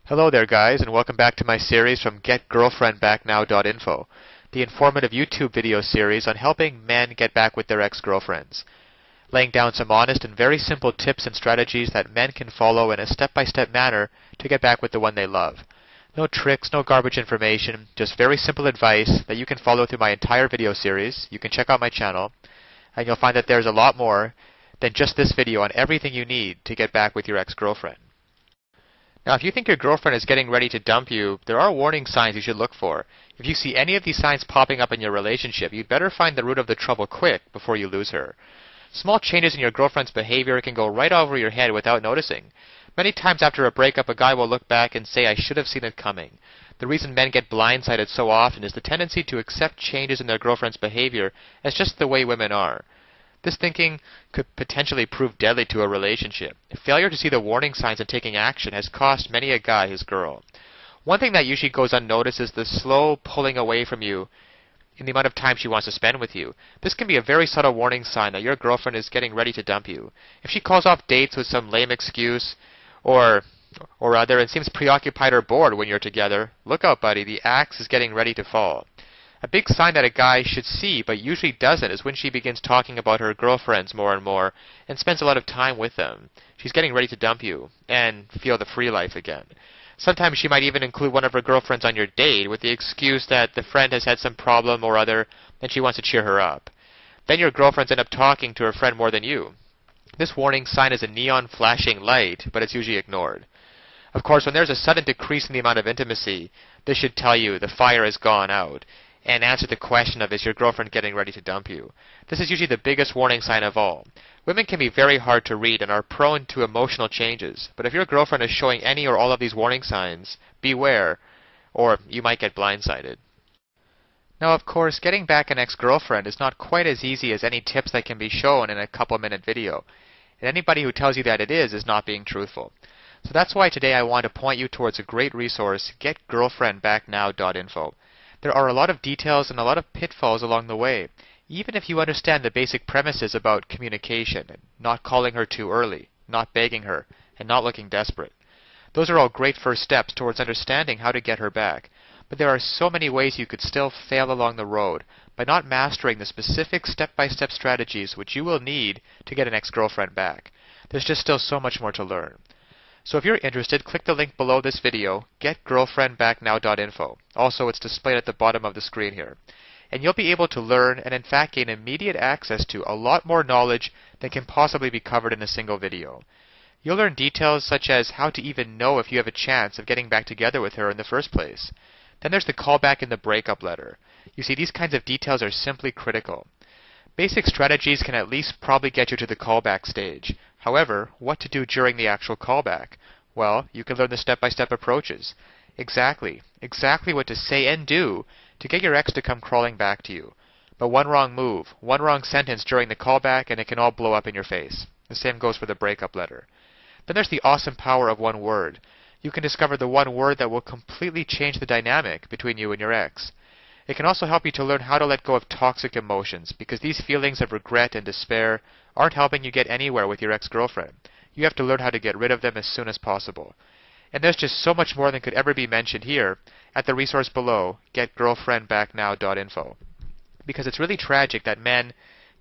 Hello there guys, and welcome back to my series from getgirlfriendbacknow.info, the informative YouTube video series on helping men get back with their ex-girlfriends, laying down some honest and very simple tips and strategies that men can follow in a step-by-step manner to get back with the one they love. No tricks, no garbage information, just very simple advice that you can follow through my entire video series. You can check out my channel, and you'll find that there's a lot more than just this video on everything you need to get back with your ex-girlfriend. Now, if you think your girlfriend is getting ready to dump you, there are warning signs you should look for. If you see any of these signs popping up in your relationship, you'd better find the root of the trouble quick before you lose her. Small changes in your girlfriend's behavior can go right over your head without noticing. Many times after a breakup, a guy will look back and say, "I should have seen it coming." The reason men get blindsided so often is the tendency to accept changes in their girlfriend's behavior as just the way women are. This thinking could potentially prove deadly to a relationship. Failure to see the warning signs and taking action has cost many a guy his girl. One thing that usually goes unnoticed is the slow pulling away from you in the amount of time she wants to spend with you. This can be a very subtle warning sign that your girlfriend is getting ready to dump you. If she calls off dates with some lame excuse or other and seems preoccupied or bored when you're together, look out, buddy, the axe is getting ready to fall. A big sign that a guy should see but usually doesn't is when she begins talking about her girlfriends more and more and spends a lot of time with them. She's getting ready to dump you and feel the free life again. Sometimes she might even include one of her girlfriends on your date with the excuse that the friend has had some problem or other and she wants to cheer her up. Then your girlfriends end up talking to her friend more than you. This warning sign is a neon flashing light, but it's usually ignored. Of course, when there's a sudden decrease in the amount of intimacy, this should tell you the fire has gone out and answer the question of, is your girlfriend getting ready to dump you? This is usually the biggest warning sign of all. Women can be very hard to read and are prone to emotional changes, but if your girlfriend is showing any or all of these warning signs, beware, or you might get blindsided. Now, of course, getting back an ex-girlfriend is not quite as easy as any tips that can be shown in a couple-minute video, and anybody who tells you that it is not being truthful. So that's why today I want to point you towards a great resource, getgirlfriendbacknow.info. There are a lot of details and a lot of pitfalls along the way, even if you understand the basic premises about communication, not calling her too early, not begging her, and not looking desperate. Those are all great first steps towards understanding how to get her back, but there are so many ways you could still fail along the road by not mastering the specific step-by-step strategies which you will need to get an ex-girlfriend back. There's just still so much more to learn. So if you're interested, click the link below this video, getgirlfriendbacknow.info. Also, it's displayed at the bottom of the screen here. And you'll be able to learn and in fact gain immediate access to a lot more knowledge than can possibly be covered in a single video. You'll learn details such as how to even know if you have a chance of getting back together with her in the first place. Then there's the callback and the breakup letter. You see, these kinds of details are simply critical. Basic strategies can at least probably get you to the callback stage. However, what to do during the actual callback? Well, you can learn the step-by-step approaches. Exactly what to say and do to get your ex to come crawling back to you. But one wrong move, one wrong sentence during the callback and it can all blow up in your face. The same goes for the breakup letter. Then there's the awesome power of one word. You can discover the one word that will completely change the dynamic between you and your ex. It can also help you to learn how to let go of toxic emotions, because these feelings of regret and despair aren't helping you get anywhere with your ex-girlfriend. You have to learn how to get rid of them as soon as possible. And there's just so much more than could ever be mentioned here at the resource below, getgirlfriendbacknow.info. Because it's really tragic that men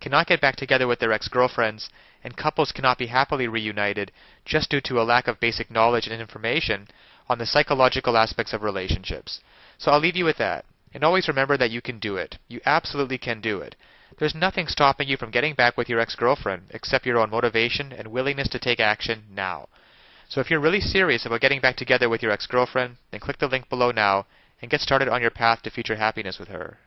cannot get back together with their ex-girlfriends and couples cannot be happily reunited just due to a lack of basic knowledge and information on the psychological aspects of relationships. So I'll leave you with that. And always remember that you can do it. You absolutely can do it. There's nothing stopping you from getting back with your ex-girlfriend except your own motivation and willingness to take action now. So if you're really serious about getting back together with your ex-girlfriend, then click the link below now and get started on your path to future happiness with her.